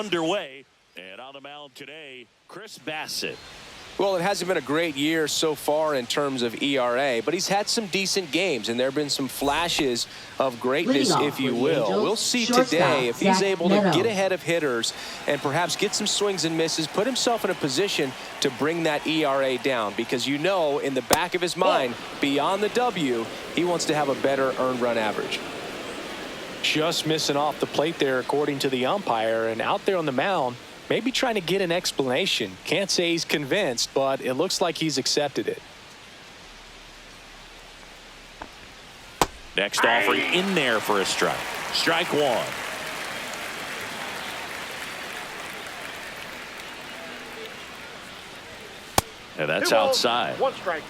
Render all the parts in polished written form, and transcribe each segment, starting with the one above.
underway. And on the mound today, Chris Bassett. Well, it hasn't been a great year so far in terms of ERA, but he's had some decent games, and there have been some flashes of greatness, if you will. We'll see today if he's able to get ahead of hitters and perhaps get some swings and misses, put himself in a position to bring that ERA down, because you know in the back of his mind, beyond the W, he wants to have a better earned run average. Just missing off the plate there, according to the umpire, and out there on the mound, maybe trying to get an explanation. Can't say he's convinced, but it looks like he's accepted it. Next offering in there for a strike. Strike one. And that's outside. One strike.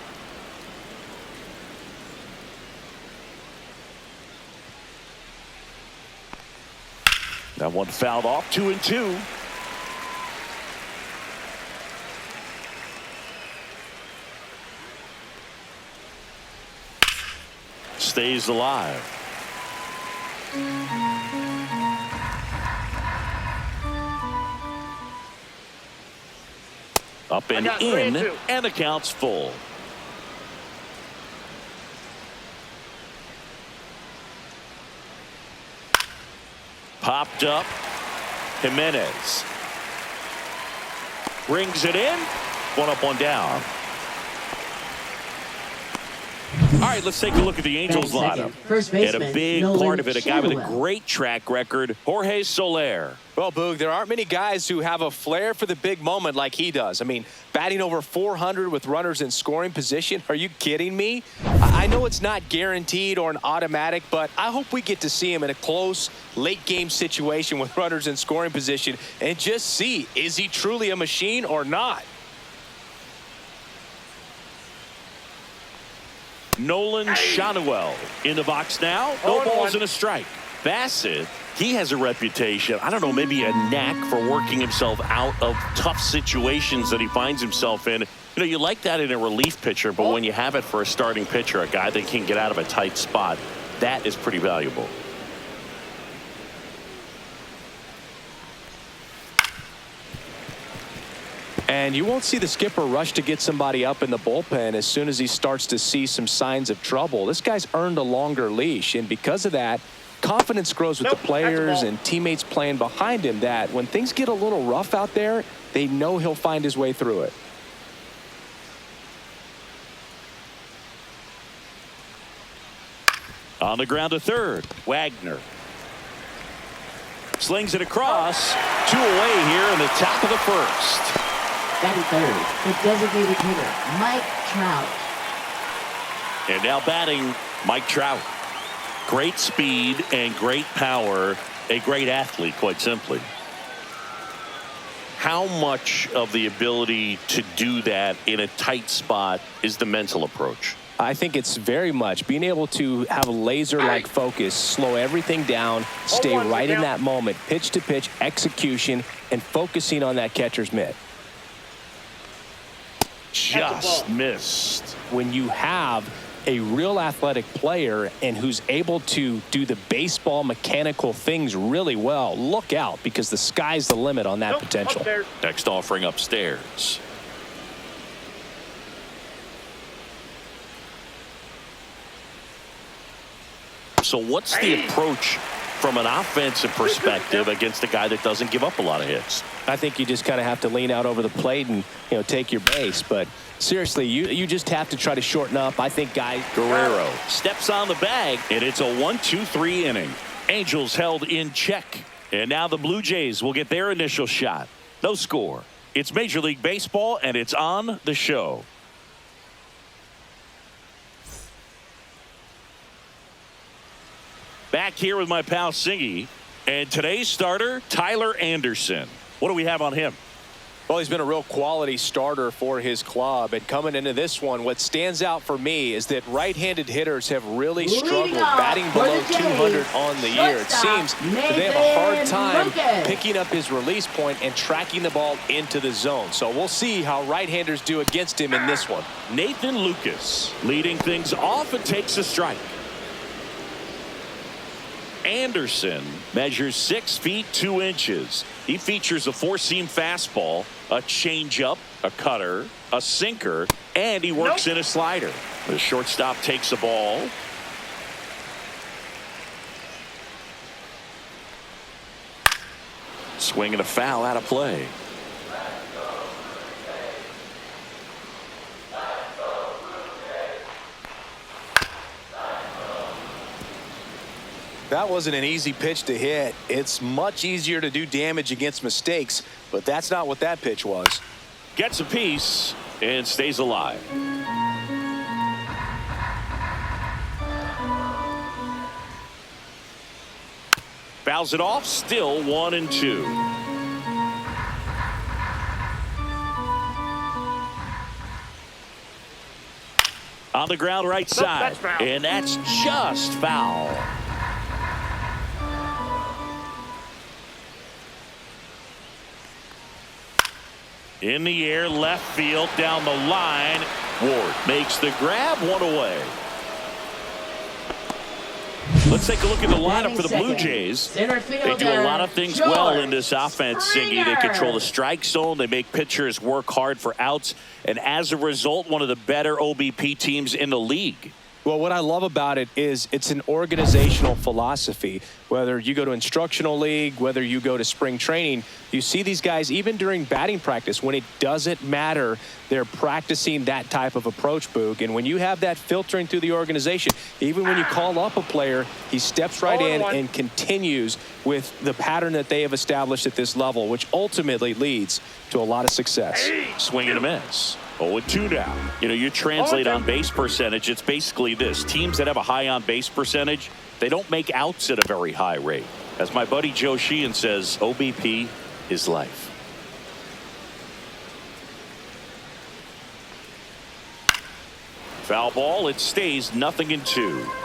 That one fouled off. 2-2. Stays alive. Up and in, and the count's full. Popped up. Jimenez brings it in. One up, one down. All right, let's take a look at the Angels lineup. And a big part of it, a guy with a great track record, Jorge Soler. Well, Boog, there aren't many guys who have a flair for the big moment like he does. I mean, batting over 400 with runners in scoring position. Are you kidding me? I know it's not guaranteed or an automatic, but I hope we get to see him in a close, late-game situation with runners in scoring position and just see, is he truly a machine or not? Nolan Shanuel in the box now. No balls and a strike. Bassett, he has a reputation, I don't know, maybe a knack for working himself out of tough situations that he finds himself in. You know, you like that in a relief pitcher, but when you have it for a starting pitcher, a guy that can get out of a tight spot, that is pretty valuable. And you won't see the skipper rush to get somebody up in the bullpen as soon as he starts to see some signs of trouble. This guy's earned a longer leash, and because of that, confidence grows with the players and teammates playing behind him, that when things get a little rough out there, they know he'll find his way through it. On the ground to third, Wagner slings it across. 2 away here in the top of the first. Batting third, the designated hitter, Mike Trout. And now batting, Mike Trout. Great speed and great power. A great athlete, quite simply. How much of the ability to do that in a tight spot is the mental approach? I think it's very much being able to have a laser-like focus, slow everything down, stay right in that moment, pitch to pitch, execution, and focusing on that catcher's mitt. Just missed. When you have a real athletic player and who's able to do the baseball mechanical things really well, look out, because the sky's the limit on that potential. Next offering upstairs. So what's the approach from an offensive perspective against a guy that doesn't give up a lot of hits? I think you just kind of have to lean out over the plate and, you know, take your base. But seriously, you just have to try to shorten up. I think guys. Guerrero steps on the bag, and it's a 1-2-3 inning. Angels held in check. And now the Blue Jays will get their initial shot. No score. It's Major League Baseball, and it's on the show. Back here with my pal Singy, and today's starter, Tyler Anderson. What do we have on him? Well, he's been a real quality starter for his club, and coming into this one, what stands out for me is that right-handed hitters have really struggled batting below 200 on the year. It seems that they have a hard time picking up his release point and tracking the ball into the zone. So we'll see how right-handers do against him in this one. Nathan Lucas leading things off and takes a strike. Anderson measures 6 feet 2 inches. He features a 4-seam fastball, a changeup, a cutter, a sinker, and he works in a slider. The shortstop takes the ball. Swing and a foul out of play. That wasn't an easy pitch to hit. It's much easier to do damage against mistakes, but that's not what that pitch was. Gets a piece and stays alive. Fouls it off, still 1-2. On the ground right side, and that's just foul. In the air, left field, down the line. Ward makes the grab, 1 away. Let's take a look at the lineup for the Blue Jays. They do a lot of things well in this offense, Singy. They control the strike zone. They make pitchers work hard for outs. And as a result, one of the better OBP teams in the league. Well, what I love about it is it's an organizational philosophy. Whether you go to instructional league, whether you go to spring training, you see these guys even during batting practice when it doesn't matter. They're practicing that type of approach, Boog. And when you have that filtering through the organization, even when you call up a player, he steps right in and continues with the pattern that they have established at this level, which ultimately leads to a lot of success. Swing and a miss. 0-2 now. You know, you translate on base percentage, it's basically this. Teams that have a high on base percentage, they don't make outs at a very high rate. As my buddy Joe Sheehan says, OBP is life. Foul ball, it stays 0-2.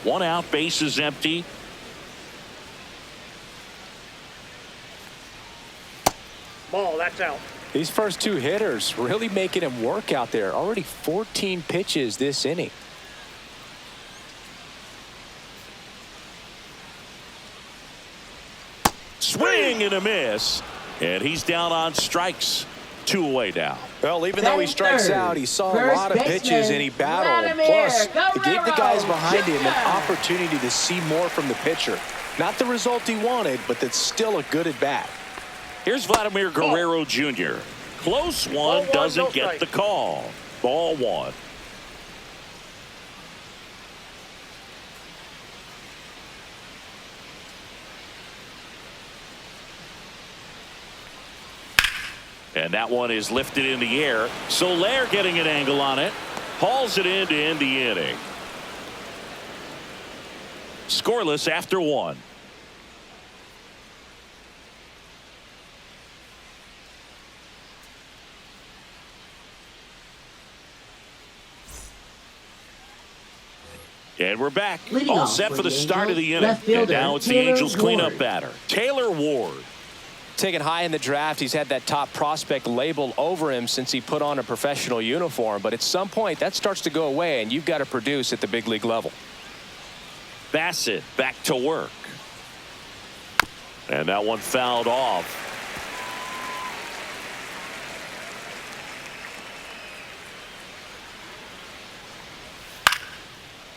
One out, base is empty. Ball, that's out. These first 2 hitters really making him work out there. Already 14 pitches this inning. Swing and a miss. And he's down on strikes. 2 away now. Well, even though he strikes out, he saw a lot of pitches and he battled. Plus, he gave the guys behind him an opportunity to see more from the pitcher. Not the result he wanted, but that's still a good at bat. Here's Vladimir Guerrero Jr. Close one, doesn't get the call. Ball 1. And that one is lifted in the air. Soler getting an angle on it. Hauls it in to end the inning. Scoreless after 1. And we're back. All set for the start of the inning. And now it's the Angels cleanup batter, Taylor Ward. Taken high in the draft, he's had that top prospect label over him since he put on a professional uniform. But at some point, that starts to go away, and you've got to produce at the big league level. Bassett back to work. And that one fouled off.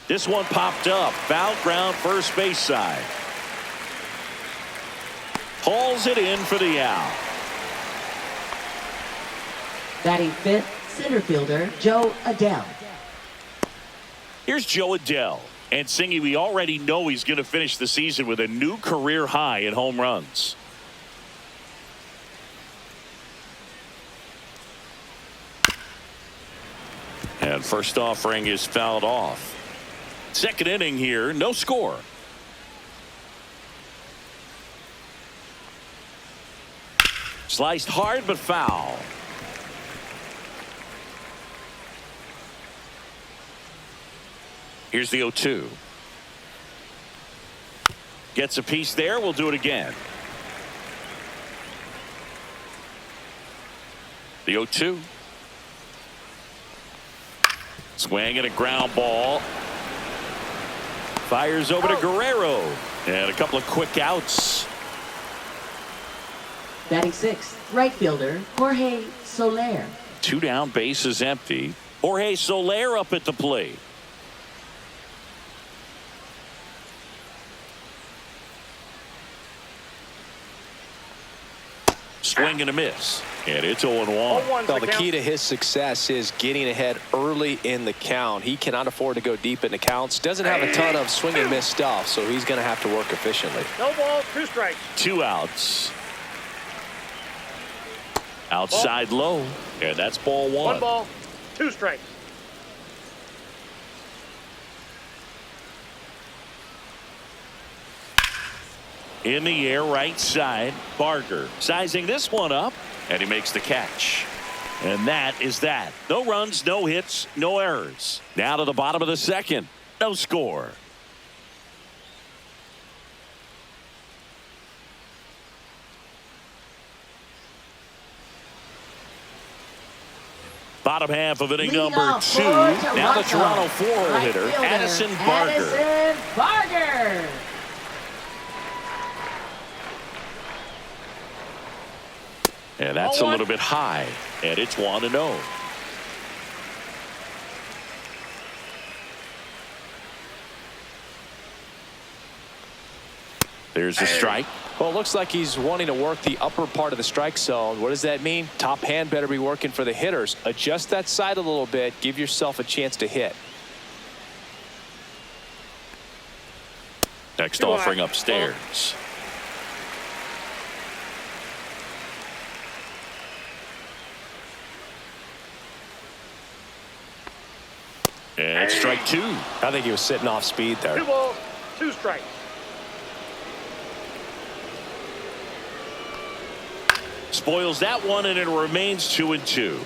This one popped up. Foul ground, first base side. Hauls it in for the out. Batting 5th, center fielder Joe Adele. Here's Joe Adele. And Singy, we already know he's going to finish the season with a new career high in home runs. And first offering is fouled off. Second inning here, no score. Sliced hard but foul. Here's the 0-2. Gets a piece there. We'll do it again. The 0-2. Swing and a ground ball. Fires over to Guerrero. And a couple of quick outs. Batting sixth, right fielder, Jorge Soler. 2 down, bases empty. Jorge Soler up at the plate. Swing and a miss. And it's 0-1. Well, the key to his success is getting ahead early in the count. He cannot afford to go deep in the counts. Doesn't have a ton of swing and miss stuff, so he's going to have to work efficiently. No ball, 2 strikes. 2 outs. Outside low. And that's ball 1. 1 ball, 2 strikes. In the air, right side. Barger sizing this one up, and he makes the catch. And that is that. No runs, no hits, no errors. Now to the bottom of the second. No score. Bottom half of inning number 2. Now the Toronto 4-hole hitter, Addison Barger. And that's a little bit high. And it's 1-0. There's a strike. Well, it looks like he's wanting to work the upper part of the strike zone. What does that mean? Top hand better be working for the hitters. Adjust that side a little bit. Give yourself a chance to hit. Next offering upstairs. And strike 2. I think he was sitting off speed there. 2 balls, 2 strikes. Spoils that one, and it remains 2-2.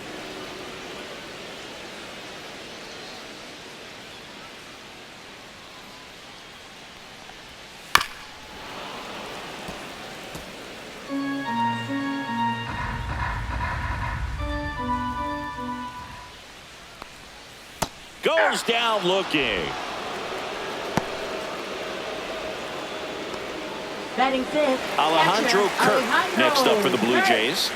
Goes down looking. Batting fifth, Alejandro catcher, Kirk next up for the Blue Kirk. Jays.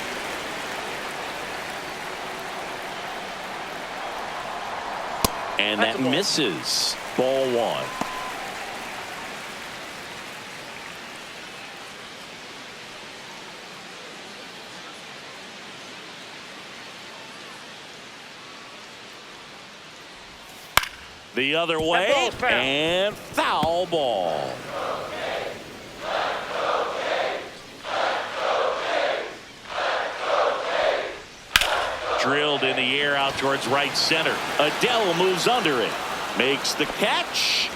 And that misses. Ball 1. The other way, and foul ball. Drilled in the air out towards right center. Adele moves under it, makes the catch,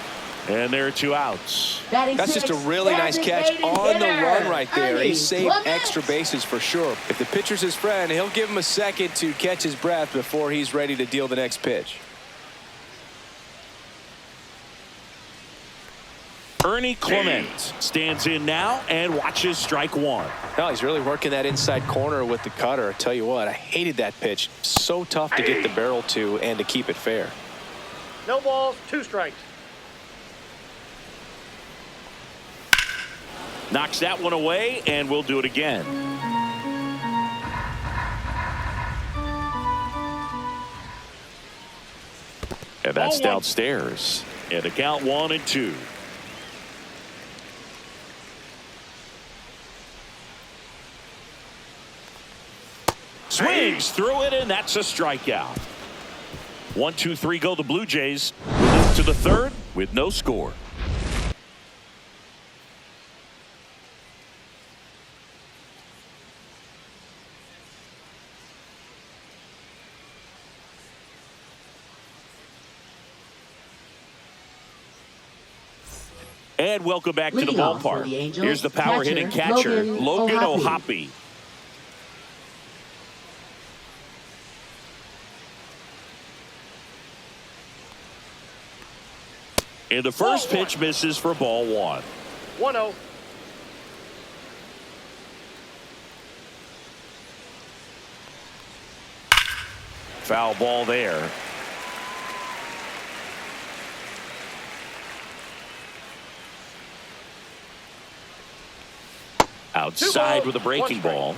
and there are 2 outs. That's just a really nice catch on the run right there. He saved extra bases for sure. If the pitcher's his friend, he'll give him a second to catch his breath before he's ready to deal the next pitch. Ernie Clement stands in now and watches strike 1. No, he's really working that inside corner with the cutter. I tell you what, I hated that pitch. So tough to get the barrel to and to keep it fair. No balls, 2 strikes. Knocks that one away, and we'll do it again. And that's downstairs. And the count 1-2. Swings through it, and that's a strikeout. 1, 2, 3 go the Blue Jays. We'll move to the third with no score. And welcome back to the ballpark. Here's the power hitting catcher, Logan O'Hoppe. And the first pitch misses for ball 1. 1-0. Foul ball there. Outside with a breaking ball.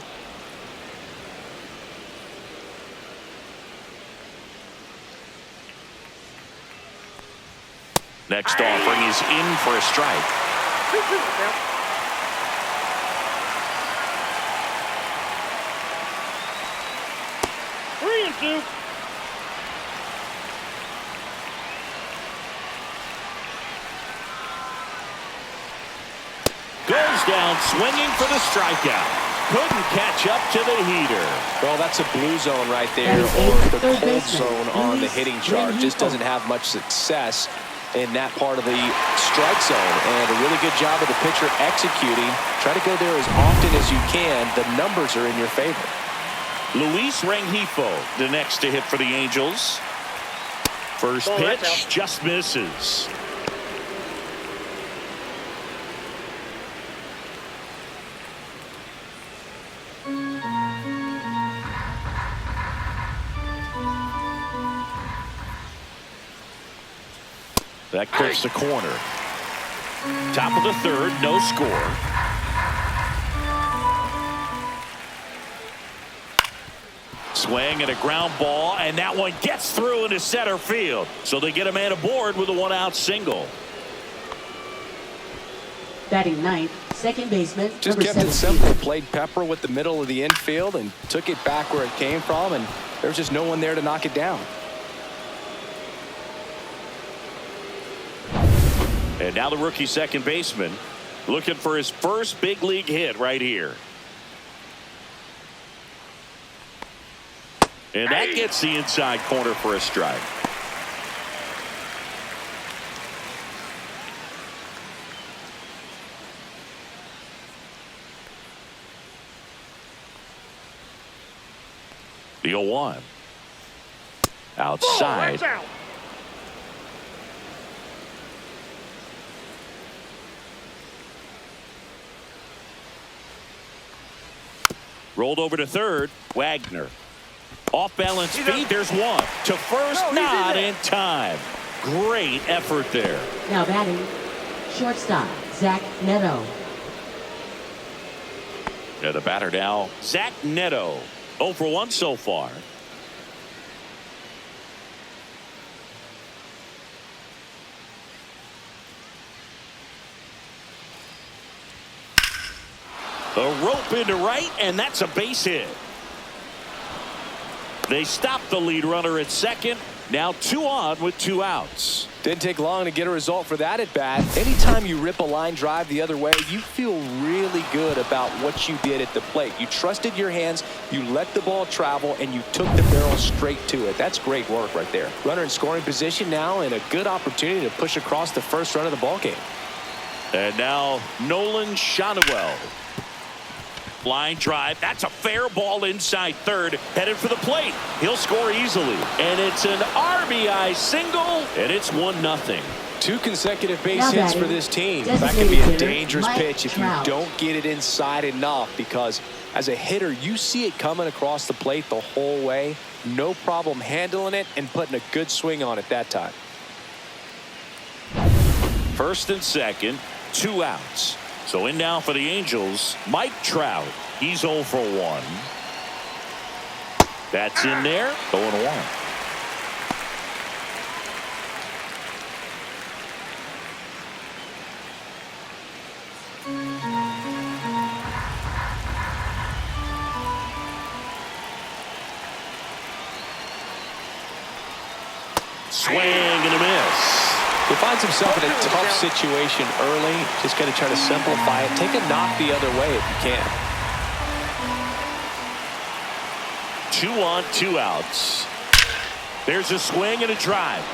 Next offering is in for a strike. 2-2 now. Three and two. Goes down swinging for the strikeout. Couldn't catch up to the heater. Well, that's a blue zone right there, That is or the third cold baseman, zone on the Luis hitting chart. Just doesn't have much success in that part of the strike zone. And a really good job of the pitcher executing. Try to go there as often as you can. The numbers are in your favor. Luis Rengifo, the next to hit for the Angels. First Ball, that's pitch out. just misses. That clips the corner. Top of the third, no score. Swing and a ground ball, and that one gets through into center field. So they get a man aboard with a one-out single. Batting ninth, second baseman, Just number kept it 17. simple. Played pepper with the middle of the infield and took it back where it came from, and there's just no one there to knock it down. And now the rookie second baseman looking for his first big league hit right here. And that gets the inside corner for a strike. The 0-1. Outside. That's out. Rolled over to third. Wagner. Off balance feet. There's one. To first, No, he's in not there. in time. Great effort there. Now batting, shortstop, Zach Neto. And the batter now, Zach Neto. 0 for 1 so far. A rope into right, and that's a base hit. They stop the lead runner at second. Now 2 on with 2 outs. Didn't take long to get a result for that at bat. Anytime you rip a line drive the other way, you feel really good about what you did at the plate. You trusted your hands, you let the ball travel, and you took the barrel straight to it. That's great work right there. Runner in scoring position now, and a good opportunity to push across the first run of the ball game. And now Nolan Shotwell. Line drive. That's a fair ball inside third. Headed for the plate. He'll score easily. And it's an RBI single. And it's 1-0. 2 consecutive base Now hits batting, for this team. designated That can be a hitter, dangerous Mike pitch if you Trout. don't get it inside enough, because as a hitter, you see it coming across the plate the whole way. No problem handling it and putting a good swing on it that time. First and second. 2 outs. So in now for the Angels, Mike Trout. He's 0 for 1. That's in there. 0-1. Swing and a miss. He finds himself in a tough situation early. Just got to try to simplify it. Take a knock the other way if you can. 2 on, 2 outs. There's a swing and a drive.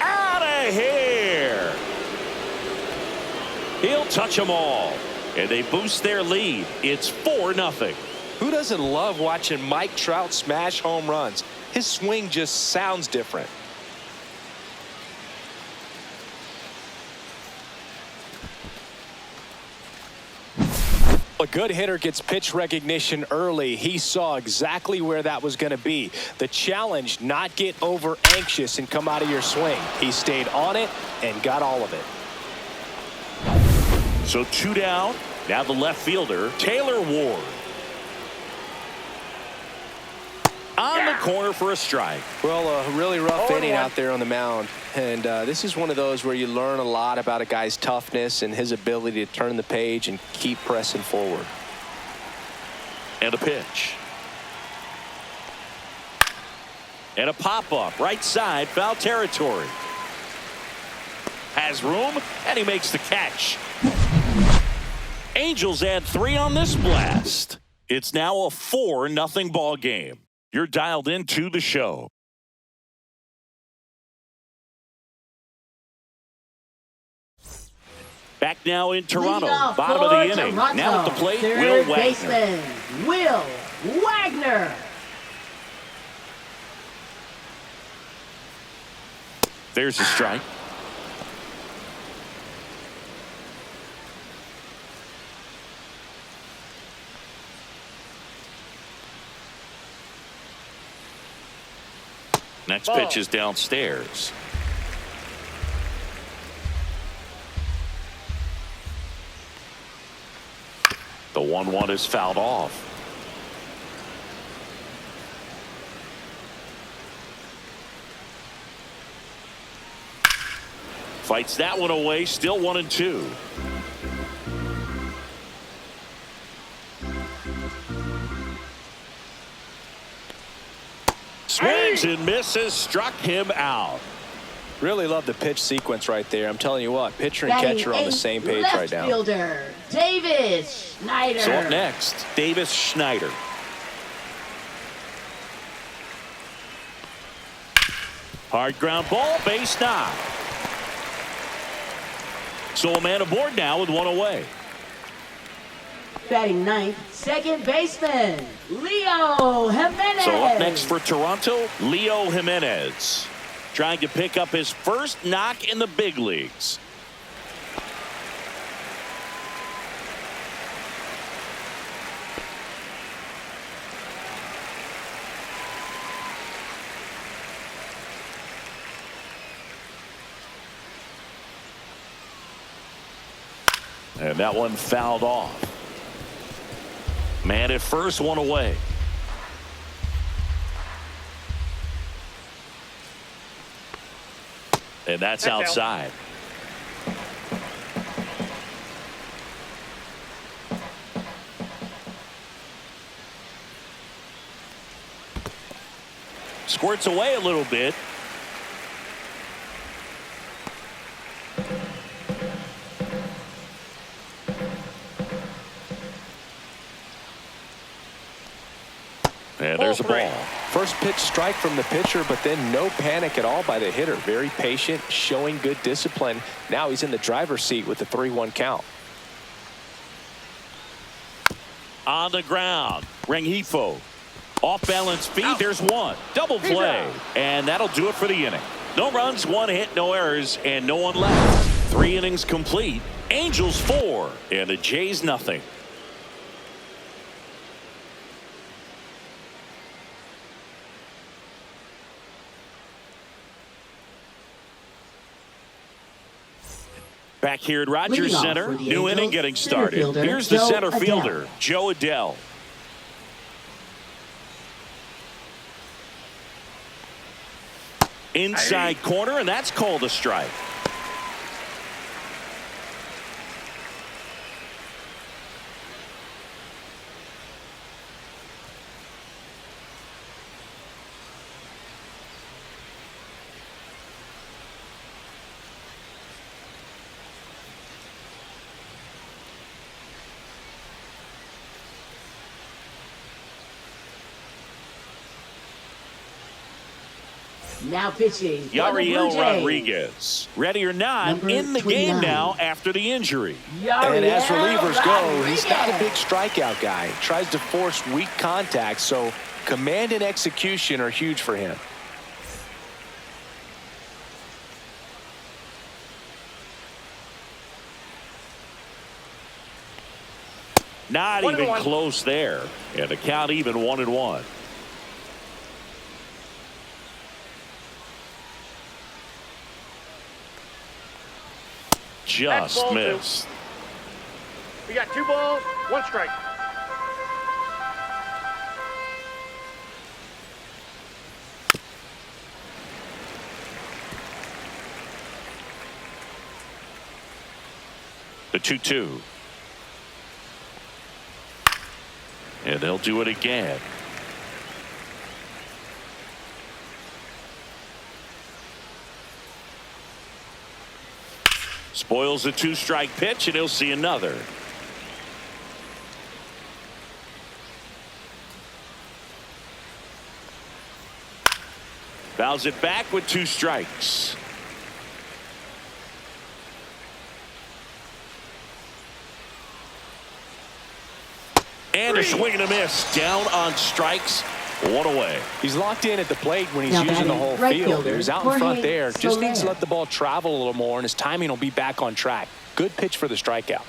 Out of here. He'll touch them all. And they boost their lead. It's 4-0. Who doesn't love watching Mike Trout smash home runs? His swing just sounds different. A good hitter gets pitch recognition early. He saw exactly where that was going to be. The challenge, not get over anxious and come out of your swing. He stayed on it and got all of it. So 2 down. Now the left fielder, Taylor Ward. On the corner for a strike. Well, a really rough 0-1. inning out there on the mound. And this is one of those where you learn a lot about a guy's toughness and his ability to turn the page and keep pressing forward. And a pitch. And a pop-up. Right side, foul territory. Has room, and he makes the catch. Angels add 3 on this blast. It's now a 4-0 ball game. You're dialed into the show. Back now in Toronto, bottom of the inning. Toronto. Now at the plate, Third Will Wagner. baseman, Will Wagner. There's a strike. Next pitch is downstairs. The 1-1 is fouled off. Fights that one away, still 1-2. Swings and misses, struck him out. Really love the pitch sequence right there. I'm telling you what, pitcher and Batting catcher are on the eighth, same page left right now. fielder, Davis Schneider. So up next, Davis Schneider. Hard ground ball, base knock. So a man aboard now with 1 away. Batting ninth, second baseman, Leo Jimenez. So up next for Toronto, Leo Jimenez. Trying to pick up his first knock in the big leagues. And that one fouled off. Man at first, 1 away. And that's outside. Squirts away a little bit. And there's a ball. First pitch strike from the pitcher, but then no panic at all by the hitter. Very patient, showing good discipline. Now he's in the driver's seat with the 3-1 count. On the ground, Rengifo. Off balance feet, there's one. Double play. And that'll do it for the inning. No runs, 1 hit, no errors, and no one left. 3 innings complete. Angels 4, and the Jays nothing. Back here at Rogers Leading off Center, for the new Angels, inning getting center started. fielder, Here's the Joe center Adele. fielder, Joe Adele. Inside corner, and that's called a strike. Now pitching. for the Yariel Blue Jays. Rodriguez. Ready or not, Number in the 29. game now after the injury. And as relievers go, he's not a Rodriguez. big strikeout guy. Tries to force weak contact, so command and execution are huge for him. Not even close there. And the count even 1-1. Just missed. We got 2 balls, 1 strike. The 2-2. And they'll do it again. Spoils the 2-strike pitch, and he'll see another. Fouls it back with 2 strikes. And a swing and a miss. Down on strikes. 1 away. He's locked in at the plate when he's Now using the batting whole right field. fielder, He's out in front Jorge there. Just needs to Soler. let the ball travel a little more, and his timing will be back on track. Good pitch for the strikeout.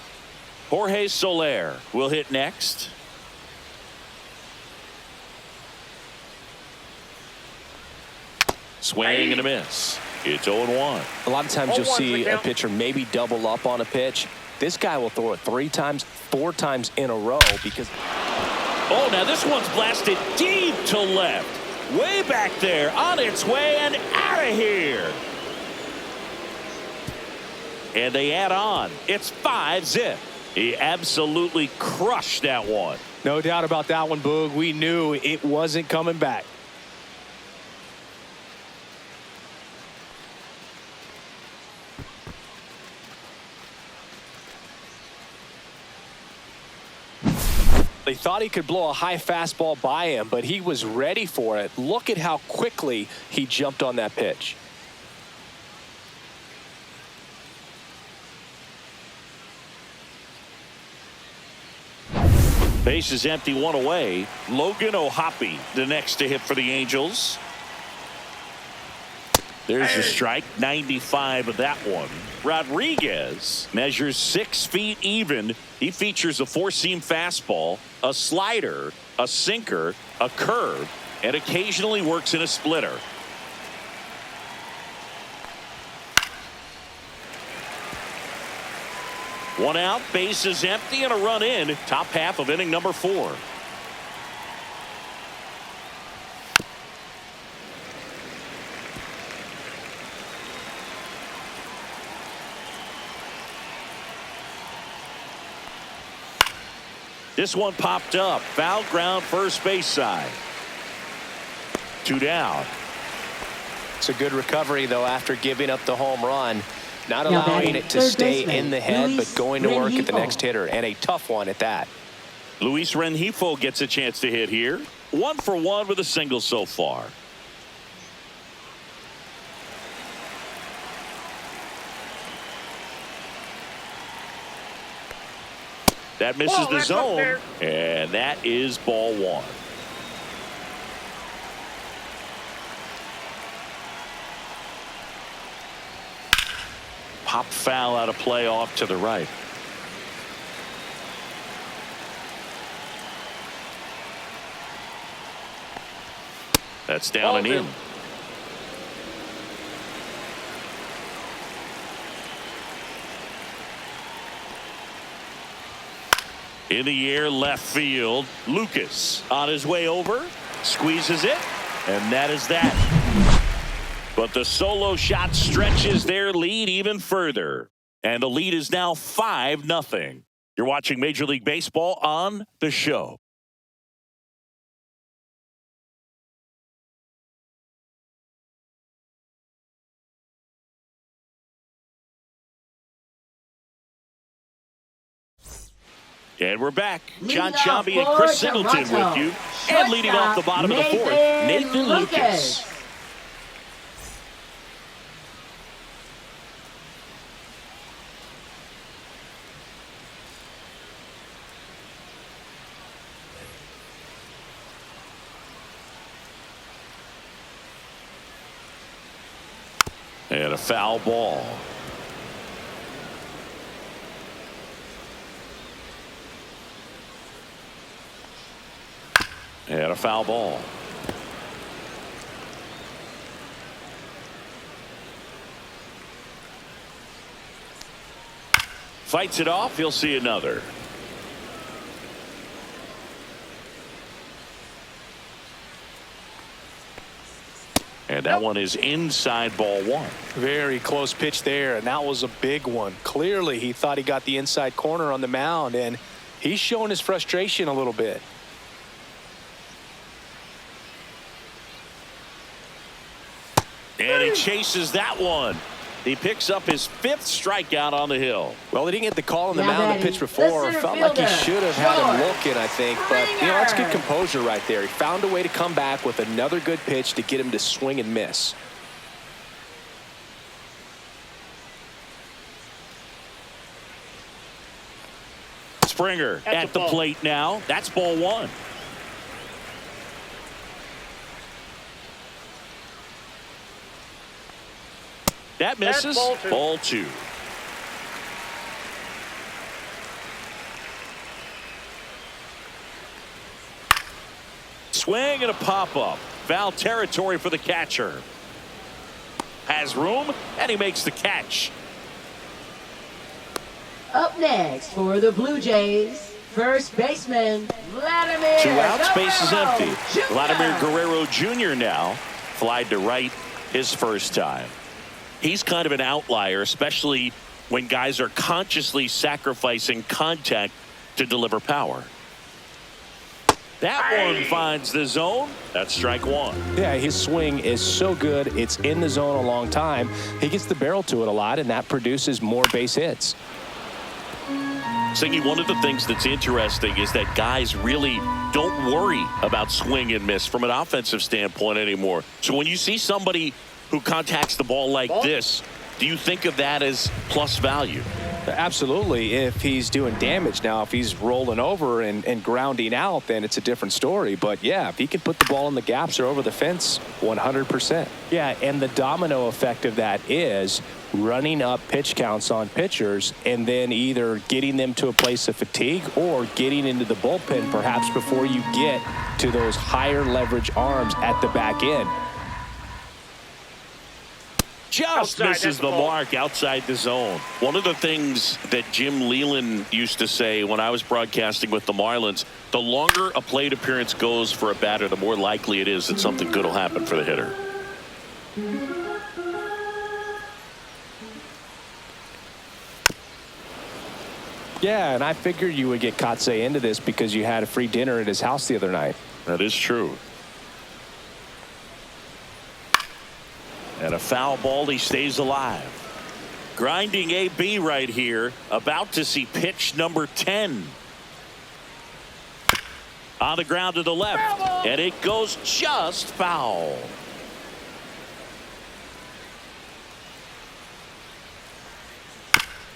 Jorge Soler will hit next. Swing and a miss. It's 0-1. A lot of times you'll 0-1's see the a count. pitcher maybe double up on a pitch. This guy will throw it 3 times, 4 times in a row because... Oh, now this one's blasted deep to left. Way back there, on its way and out of here. And they add on. It's 5-zip. He absolutely crushed that one. No doubt about that one, Boog. We knew it wasn't coming back. They thought he could blow a high fastball by him, but he was ready for it. Look at how quickly he jumped on that pitch. Base is empty, 1 away. Logan O'Hoppe, the next to hit for the Angels. There's a strike, 95 of that one. Rodriguez measures 6 feet even. He features a 4-seam fastball, a slider, a sinker, a curve, and occasionally works in a splitter. One out, base is empty, and a run in. Top half of inning number 4. This one popped up. Foul ground, first base side. 2 down. It's a good recovery, though, after giving up the home run. Not Now allowing batting it to third stay baseman, in the head, Luis but going to work at the Rengifo. next hitter, and a tough one at that. Luis Rengifo gets a chance to hit here. 1 for 1 with a single so far. That misses Whoa, the that's up zone, there. and that is ball 1. Pop foul out of play off to the right. That's down and in. In the air, left field. Lucas on his way over, squeezes it, and that is that. But the solo shot stretches their lead even further. And the lead is now 5-0. You're watching Major League Baseball on The Show. And we're back. John Chambi and Chris Singleton with you. And leading off the bottom of the 4th, Nathan Lucas. And a foul ball. And a foul ball. Fights it off. He'll see another. And that one is inside, ball one. Very close pitch there, and that was a big one. Clearly, he thought he got the inside corner on the mound, and he's showing his frustration a little bit. And he chases that one. He picks up his 5th strikeout on the hill. Well, he didn't get the call on the Now mound to batting, pitch before. the Felt center like he fielder, should have had him George looking, I think. But, you know, that's good Springer. composure right there. He found a way to come back with another good pitch to get him to swing and miss. Springer That's at a the ball. plate now. That's ball one. That misses. That's ball two. Ball two. Swing and a pop-up. Foul territory for the catcher. Has room, and he makes the catch. Up next for the Blue Jays, first baseman, Vladimir 2 outs, base is Guerrero empty. Jr. Vladimir Guerrero Jr. now flied to right his first time. He's kind of an outlier, especially when guys are consciously sacrificing contact to deliver power. That one finds the zone. That's strike one. Yeah, his swing is so good. It's in the zone a long time. He gets the barrel to it a lot, and that produces more base hits. Singy, one of the things that's interesting is that guys really don't worry about swing and miss from an offensive standpoint anymore. So when you see somebody who contacts the ball like this, do you think of that as plus value? Absolutely, if he's doing damage. Now, if he's rolling over and grounding out, then it's a different story. But, yeah, if he can put the ball in the gaps or over the fence, 100%. Yeah, and the domino effect of that is running up pitch counts on pitchers and then either getting them to a place of fatigue or getting into the bullpen perhaps before you get to those higher leverage arms at the back end. Just Outside, misses that's the a ball. mark outside the zone. One of the things that Jim Leland used to say when I was broadcasting with the Marlins, the longer a plate appearance goes for a batter, the more likely it is that something good will happen for the hitter. Yeah, and I figured you would get Kotsay into this because you had a free dinner at his house the other night. That is true. And a foul ball, he stays alive. Grinding AB right here, about to see pitch number 10. On the ground to the left, and it goes just foul.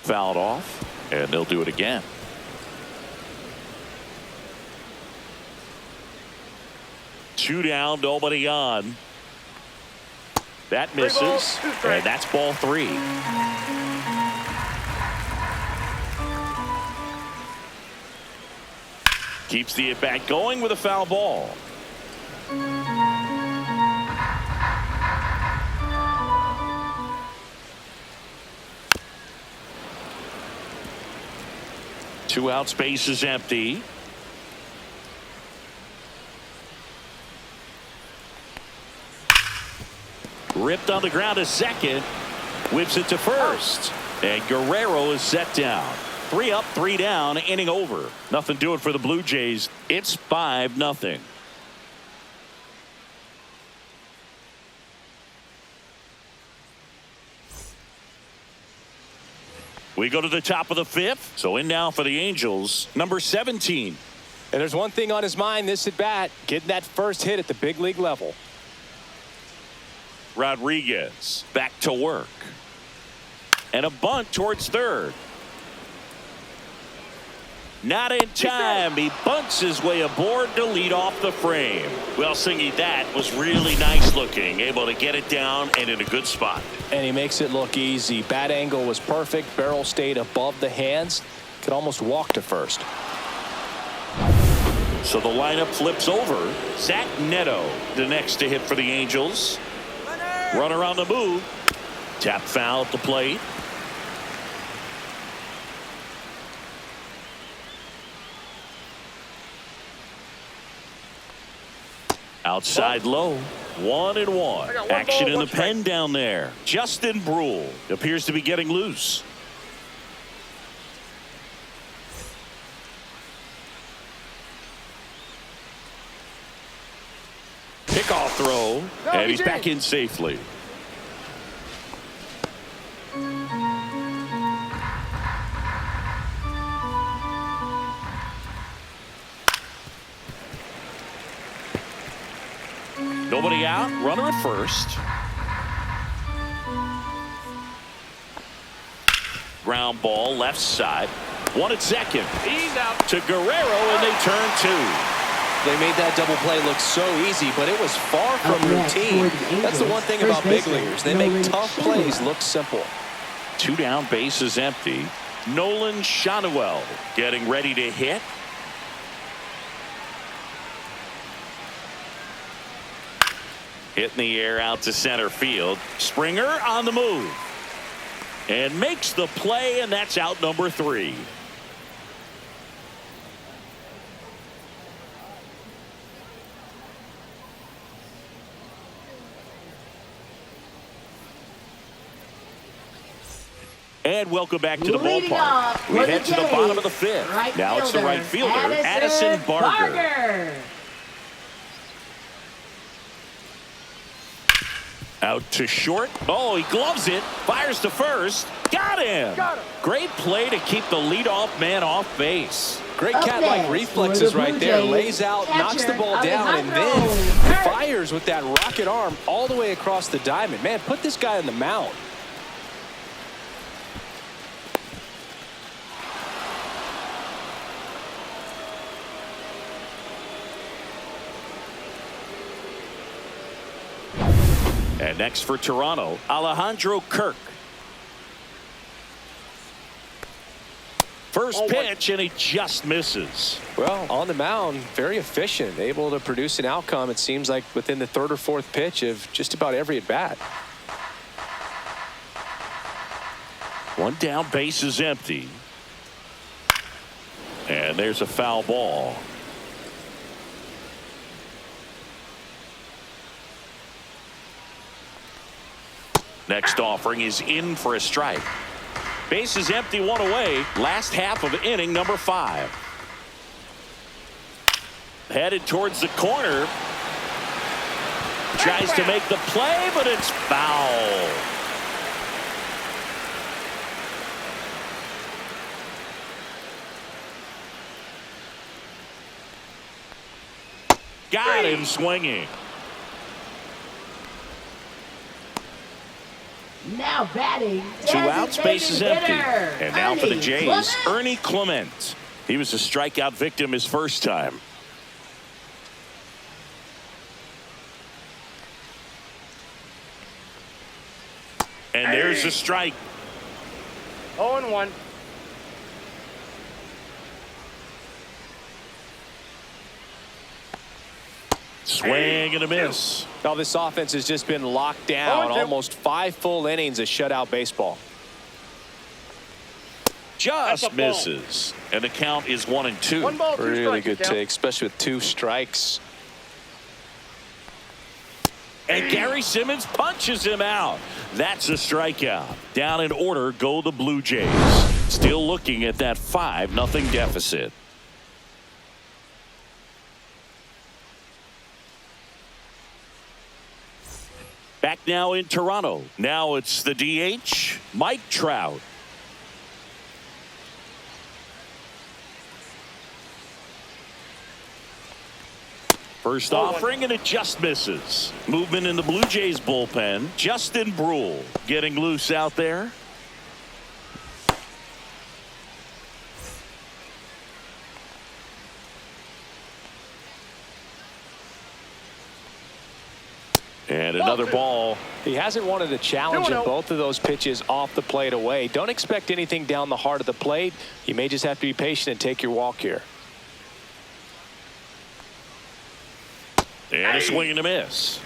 Fouled off, and they'll do it again. Two down, nobody on. That misses, balls, 2 strikes. and that's ball 3. Keeps the at-bat going with a foul ball. Two out, space is empty. Ripped on the ground to second. Whips it to first. And Guerrero is set down. 3 up, 3 down, inning over. Nothing doing for the Blue Jays. It's 5-0. We go to the top of the 5th. So in now for the Angels, number 17. And there's one thing on his mind this at bat, getting that first hit at the big league level. Rodriguez back to work. And a bunt towards third. Not in time. He bunts his way aboard to lead off the frame. Well, Singy, that was really nice looking. Able to get it down and in a good spot. And he makes it look easy. Bat angle was perfect. Barrel stayed above the hands. Could almost walk to first. So the lineup flips over. Zach Neto, the next to hit for the Angels. Runner on the move. Tap foul at the plate. Outside low. 1-1. Action in the pen down there. Justin Brule appears to be getting loose. Pickoff throw. And he's back in safely. Nobody out. Runner at first. Ground ball left side. One at second. He's out to Guerrero, and they turn two. They made that double play look so easy, but it was far from routine. That's the one thing about big leaguers. They make tough plays look simple. 2 down, bases empty. Nolan Shanuel getting ready to hit. Hit in the air out to center field. Springer on the move. And makes the play, and that's out number 3. And welcome back to the ballpark. We head to the bottom of the 5th. Now it's the right fielder, Addison Barger. Out to short. Oh, he gloves it. Fires to first. Got him. Great play to keep the leadoff man off base. Great cat-like reflexes right there. Lays out, knocks the ball down, and then fires with that rocket arm all the way across the diamond. Man, put this guy on the mound. And next for Toronto, Alejandro Kirk. First pitch, and he just misses. Well, on the mound, very efficient, able to produce an outcome, it seems like, within the 3rd or 4th pitch of just about every at-bat. 1 down, base is empty. And there's a foul ball. Next offering is in for a strike. Base is empty, 1 away. Last half of inning number 5. Headed towards the corner. Tries to make the play, but it's foul. Got him swinging. Now batting. 2 outs, base is empty. And now for the Jays, Clement. Ernie Clement. He was a strikeout victim his first time. And there's a strike. 0-1. Swing and a miss. Now this offense has just been locked down. Almost 5 full innings of shutout baseball. Just misses. And the count is 1-2. 1 ball, 2 strikes. Really good take, especially with 2 strikes. And Gary Simmons punches him out. That's a strikeout. Down in order go the Blue Jays. Still looking at that 5-0 deficit. Back now in Toronto. Now it's the DH, Mike Trout. First offering, and it just misses. Movement in the Blue Jays bullpen. Justin Brule getting loose out there. And another ball. He hasn't wanted a challenge in both of those pitches off the plate away. Don't expect anything down the heart of the plate. You may just have to be patient and take your walk here. And a swing and a miss.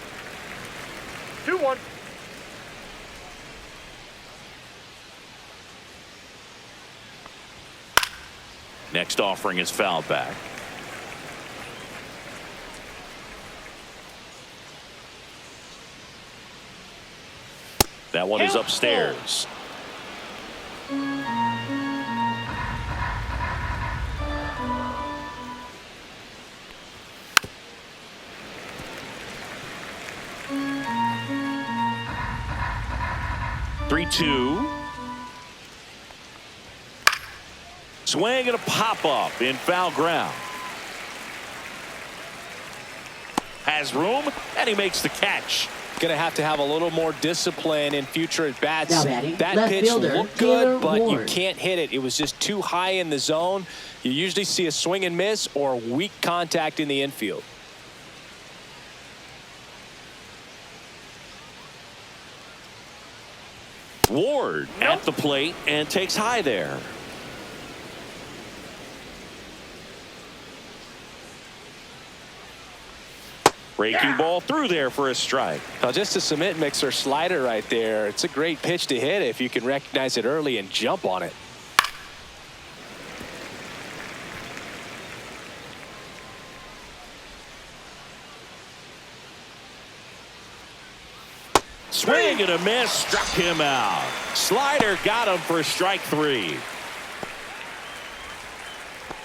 2-1. Next offering is fouled back. That one is upstairs. Three-two. Swing and a pop-up in foul ground. Has room, and he makes the catch. Going to have a little more discipline in future at bats. Now batting, That left pitch fielder, looked Taylor good, but you Ward. can't hit it. It was just too high in the zone. You usually see a swing and miss or weak contact in the infield. Ward at the plate and takes high there. Breaking ball through there for a strike. Now just a cement mixer slider right there. It's a great pitch to hit if you can recognize it early and jump on it. Swing and a miss, struck him out. Slider got him for strike three.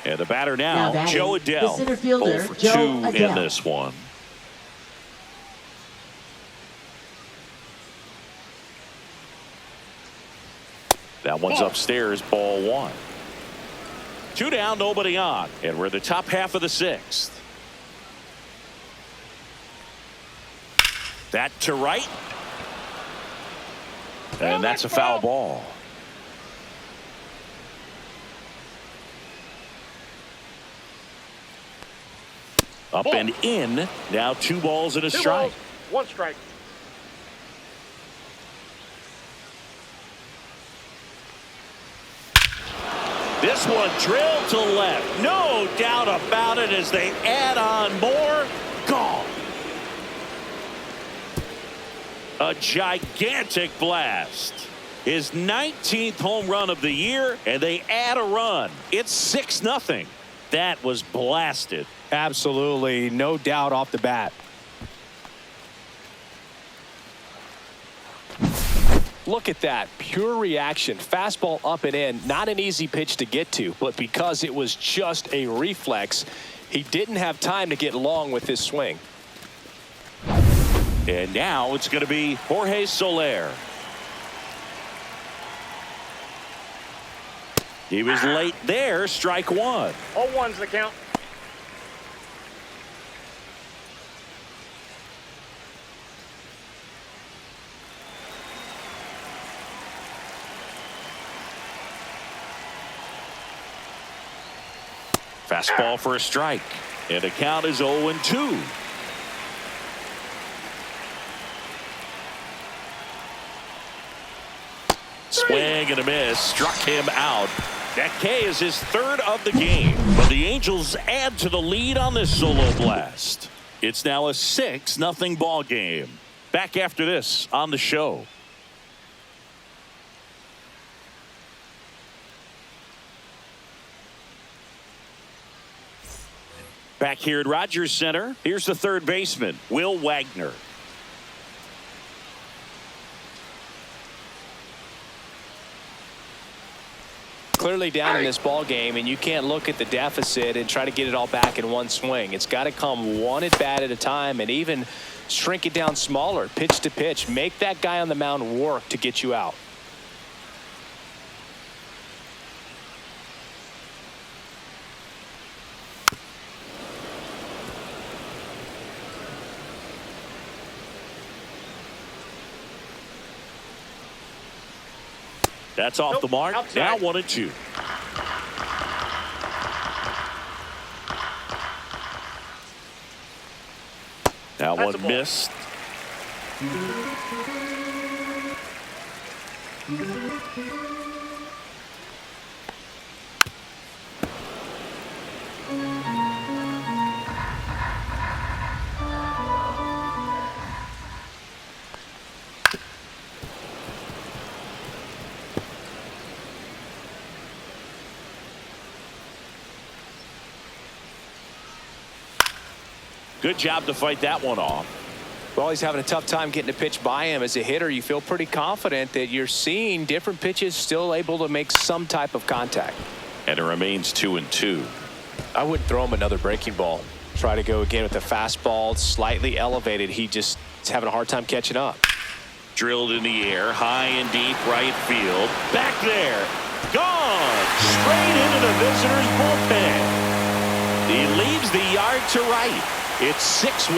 And the batter now batting, Joe the Adell. center fielder, 0 for Joe 2 in Adell. this one. That one's upstairs, ball one. 2 down, nobody on. And we're in the top half of the 6th. That to right. And that's a foul ball. Up and in. Now 2 balls and a 2 strike. balls, 1 strike. This one drilled to left. No doubt about it as they add on more. Gone. A gigantic blast. His 19th home run of the year, and they add a run. It's 6-0. That was blasted. Absolutely, no doubt off the bat. Look at that pure reaction. Fastball up and in. Not an easy pitch to get to, but because it was just a reflex, he didn't have time to get long with his swing. And now it's going to be Jorge Soler. He was late there. Strike one. 0-1's the count. Fastball for a strike. And the count is 0-2. Swing and a miss. Struck him out. That K is his 3rd of the game. But the Angels add to the lead on this solo blast. It's now a 6-0 ball game. Back after this on the show. Back here at Rogers Center, here's the third baseman, Will Wagner. Clearly down in this ball game, and you can't look at the deficit and try to get it all back in one swing. It's got to come one at bat at a time, and even shrink it down smaller, pitch to pitch. Make that guy on the mound work to get you out. That's off the mark. Outside. Now 1-2. Now That's a one ball. missed. Good job to fight that one off. Well, he's having a tough time getting a pitch by him. As a hitter, you feel pretty confident that you're seeing different pitches still able to make some type of contact. And it remains 2-2. I wouldn't throw him another breaking ball. Try to go again with the fastball, slightly elevated. He just is having a hard time catching up. Drilled in the air, high and deep right field. Back there. Gone. Straight into the visitor's bullpen. He leaves the yard to right. It's 6-1.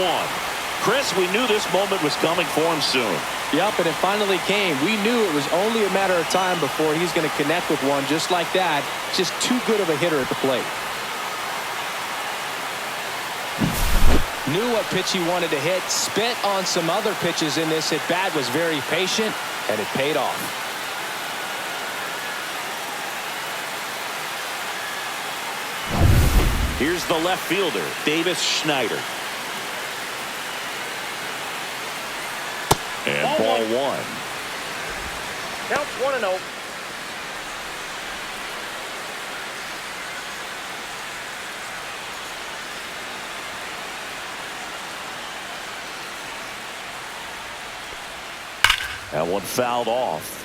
Chris, we knew this moment was coming for him soon. Yep, and it finally came. We knew it was only a matter of time before he's going to connect with one just like that. Just too good of a hitter at the plate. Knew what pitch he wanted to hit. Spit on some other pitches in this at bat. Was very patient, and it paid off. Here's the left fielder, Davis Schneider. And ball one. Counts 1-0. That one fouled off.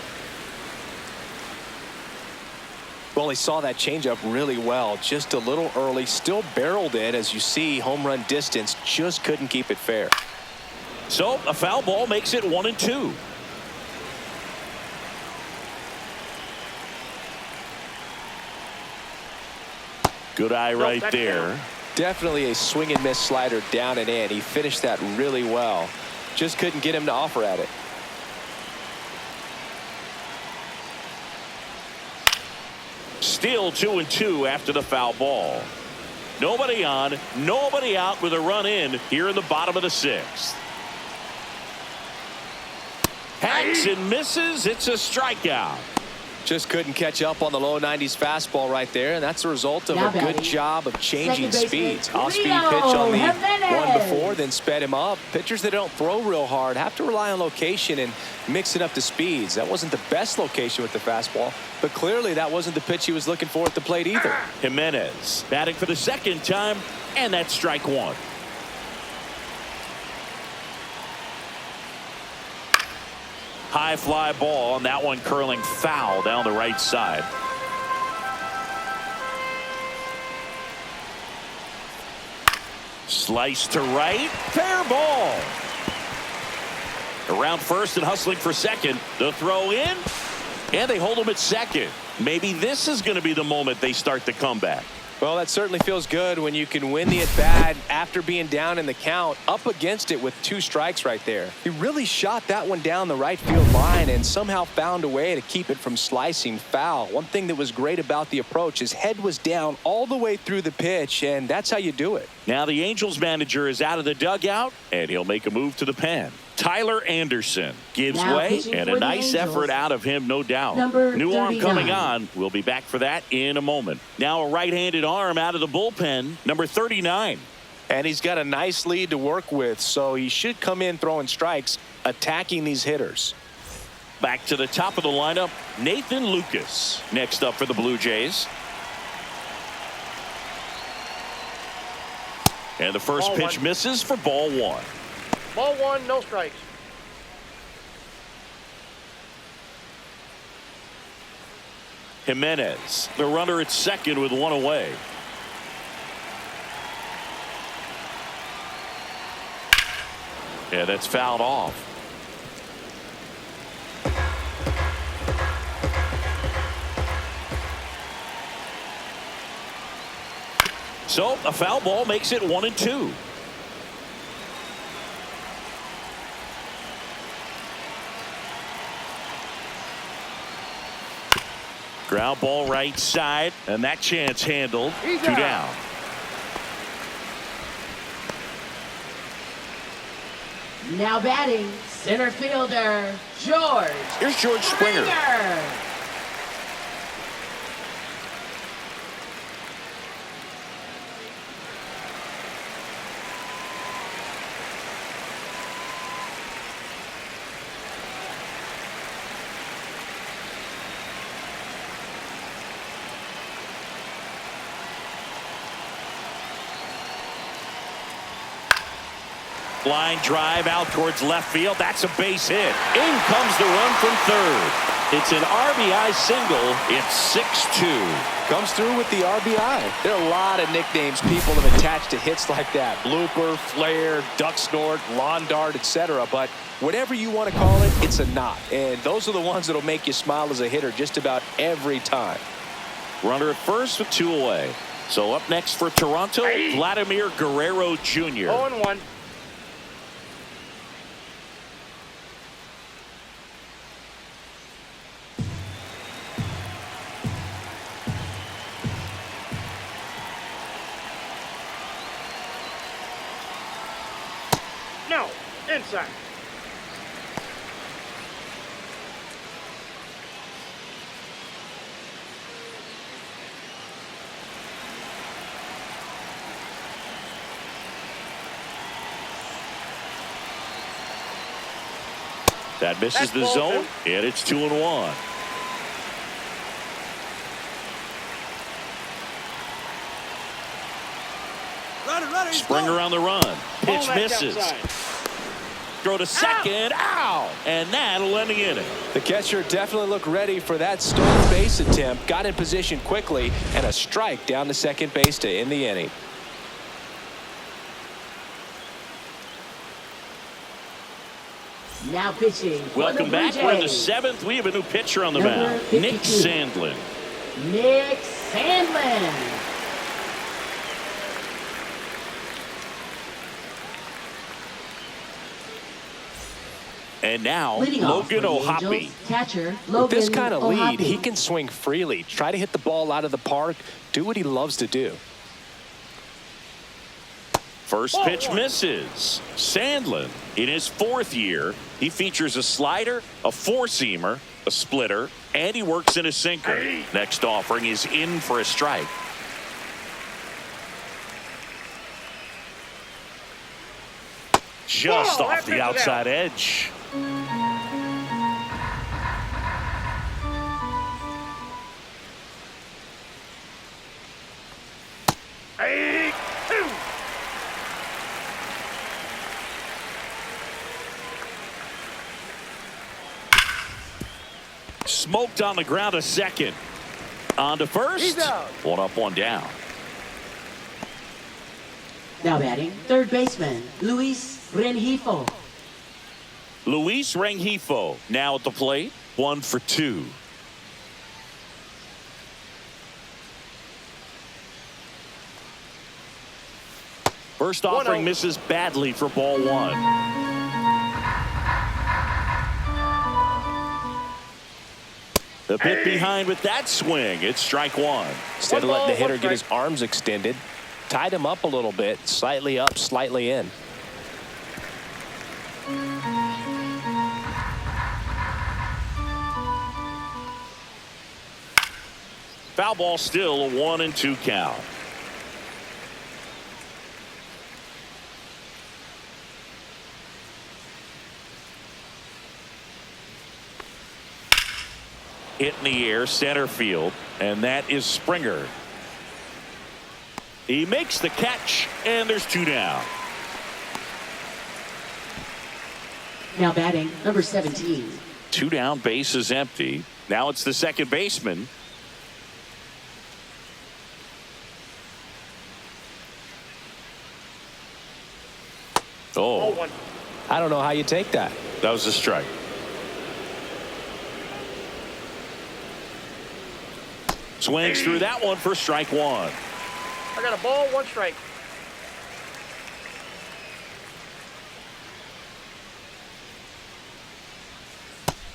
Well, he saw that changeup really well. Just a little early. Still barreled it. As you see, home run distance. Just couldn't keep it fair. So a foul ball makes it 1-2. Good eye right there. Definitely a swing and miss slider down and in. He finished that really well. Just couldn't get him to offer at it. Still 2-2 after the foul ball. Nobody on, nobody out with a run in here in the bottom of the sixth. Hacks and misses. It's a strikeout. Just couldn't catch up on the low 90s fastball right there, and that's a result of a good job of changing speeds. Off-speed pitch on the one before, then sped him up. Pitchers that don't throw real hard have to rely on location and mix it up to speeds. That wasn't the best location with the fastball, but clearly that wasn't the pitch he was looking for at the plate either. Jimenez batting for the second time, and that's strike one. High fly ball, and that one curling foul down the right side. Slice to right, fair ball. Around first and hustling for second. The throw in, and they hold him at second. Maybe this is going to be the moment they start the comeback. Well, that certainly feels good when you can win the at-bat after being down in the count, up against it with 2 strikes right there. He really shot that one down the right field line and somehow found a way to keep it from slicing foul. One thing that was great about the approach, his head was down all the way through the pitch, and that's how you do it. Now the Angels manager is out of the dugout, and he'll make a move to the pen. Tyler Anderson gives way, and a nice effort out of him, no doubt. New arm coming on. We'll be back for that in a moment. Now a right-handed arm out of the bullpen, number 39. And he's got a nice lead to work with, so he should come in throwing strikes, attacking these hitters. Back to the top of the lineup, Nathan Lucas. Next up for the Blue Jays. And the first Ball pitch one. misses for ball one. Ball one, no strikes. Jimenez, the runner at second with one away. Yeah, that's fouled off. So a foul ball makes it 1-2. Ground ball right side, and that chance handled. He's 2 out. down. Now batting, center fielder, George. Here's George Springer. Line drive out towards left field. That's a base hit. In comes the run from third. It's an RBI single. It's 6-2. Comes through with the RBI. There are a lot of nicknames people have attached to hits like that. Blooper, flare, duck snort, lawn dart, etc. But whatever you want to call it, it's a knot. And those are the ones that'll make you smile as a hitter just about every time. Runner at first with 2 away. So up next for Toronto, Vladimir Guerrero Jr. 0-1. No, inside. That misses the zone, and it's 2-1. Springer on the run. Pitch misses. Throw to second. Ow! And that'll end the inning. The catcher definitely looked ready for that stolen base attempt. Got in position quickly, and a strike down to second base to end the inning. Now pitching. Welcome back. We're in the 7th. We have a new pitcher on the mound. Nick Sandlin. Nick Sandlin. And now, Leading off Logan for the O'Hoppe. Angels, catcher Logan With this kind of lead, O'Hoppe. he can swing freely, try to hit the ball out of the park, do what he loves to do. First pitch misses. Sandlin, in his 4th year, he features a slider, a 4-seamer, a splitter, and he works in a sinker. Next offering is in for a strike. Just off the outside edge. Smoked on the ground, a second. On to first. He's out. 1 up, 1 down. Now batting, third baseman Luis Rengifo. Luis Rengifo now at the plate. 1 for 2. First offering misses badly for ball 1. The bit behind with that swing. It's strike 1. Instead of letting the hitter get his arms extended, tied him up a little bit, slightly up, slightly in. Foul ball, still a 1-2 count. Hit in the air, center field, and that is Springer. He makes the catch, and there's 2 down. Now batting, number 17. 2 down, base is empty. Now it's the second baseman. Oh, I don't know how you take that. that was a strike. Swings through that one for strike 1. I got a ball, 1 strike.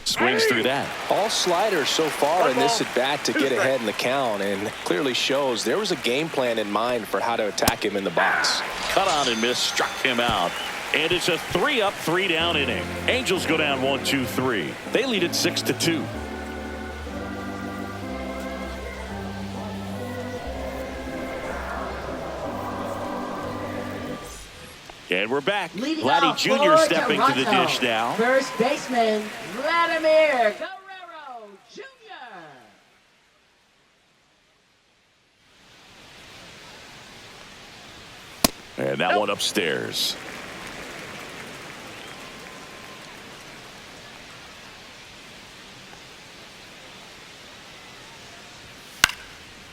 Swings through that. All sliders so far in this at bat to get ahead in the count, and clearly shows there was a game plan in mind for how to attack him in the box. Cut on and miss, struck him out. And it's a 3 up, 3 down inning. Angels go down 1-2-3. They lead it 6-2. And we're back. Leading Vladdy off Jr. for stepping to the Toronto, dish now. First baseman Vladimir Guerrero Jr. And that one upstairs.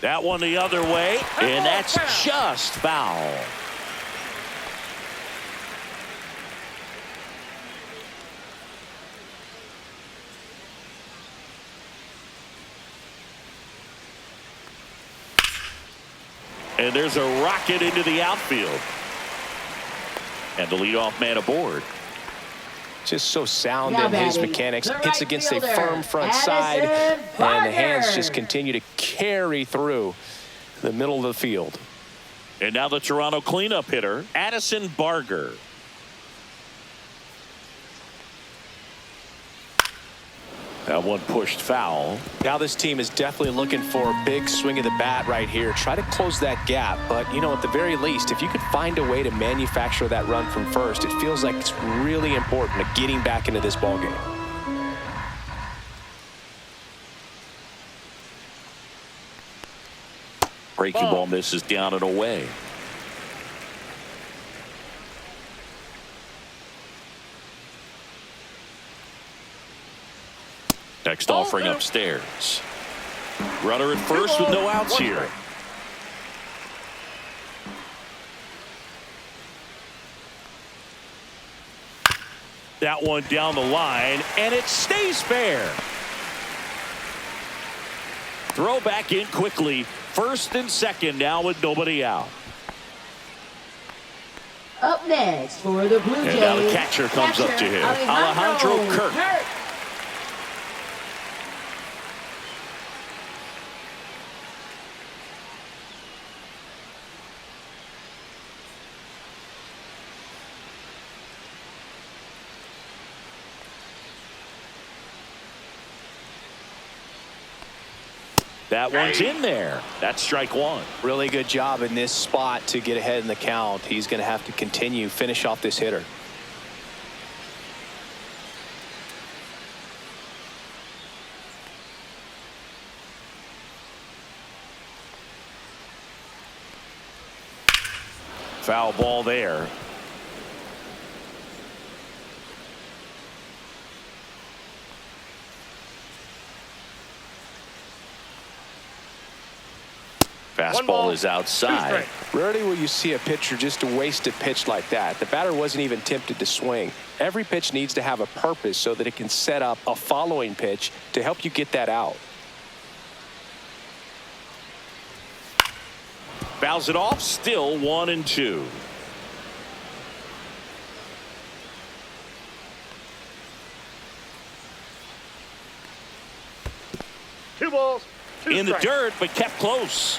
That one the other way, and that's just foul. And there's a rocket into the outfield. And the leadoff man aboard. Just so sound Now in his batting, mechanics. the Hits right against fielder, a firm front side. Addison And the hands Barger. just continue to carry through the middle of the field. And now the Toronto cleanup hitter, Addison Barger. That one pushed foul. Now this team is definitely looking for a big swing of the bat right here. Try to close that gap. But, you know, at the very least, if you could find a way to manufacture that run from first, it feels like it's really important to getting back into this ballgame. Breaking ball misses down and away. Next offering upstairs. Runner at first with no outs here. That one down the line, and it stays fair. Throw back in quickly. First and second now with nobody out. Up next for the Blue Jays. And now the catcher comes up to him. Alejandro Kirk. That one's in there. That's strike one. Really good job in this spot to get ahead in the count. He's going to have to continue, finish off this hitter. Foul ball there. Fastball is outside. Rarely will you see a pitcher just waste a pitch like that. The batter wasn't even tempted to swing. Every pitch needs to have a purpose so that it can set up a following pitch to help you get that out. Fouls it off. Still 1-2. Two balls, two In the strikes. dirt, but kept close.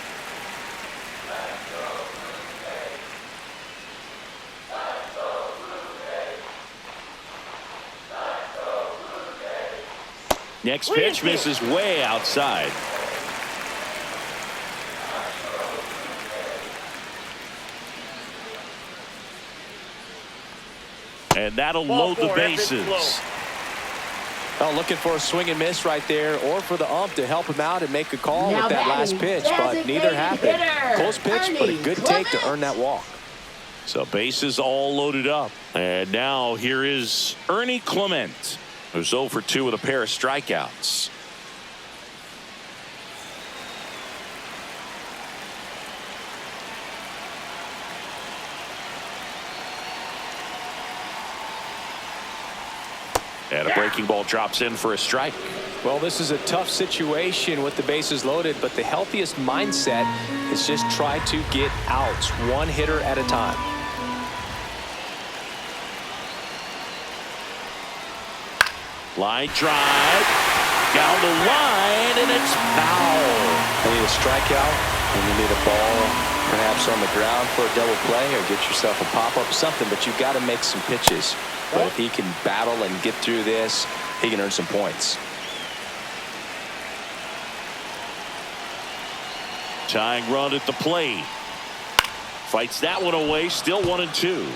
Next pitch misses way outside. And that'll load the bases. Well, looking for a swing and miss right there, or for the ump to help him out and make a call Now with that last pitch, but neither happened. Close pitch, but a good take to earn that walk. So bases all loaded up. And now here is Ernie Clement, who's 0 for 2 with a pair of strikeouts. And a breaking ball drops in for a strike. Well, this is a tough situation with the bases loaded, but the healthiest mindset is just try to get outs, one hitter at a time. Line drive down the line, and it's foul. You need a strikeout, and you need a ball perhaps on the ground for a double play, or get yourself a pop-up, something, but you've got to make some pitches. But if he can battle and get through this, he can earn some points. Tying run at the plate. Fights that one away, still 1-2.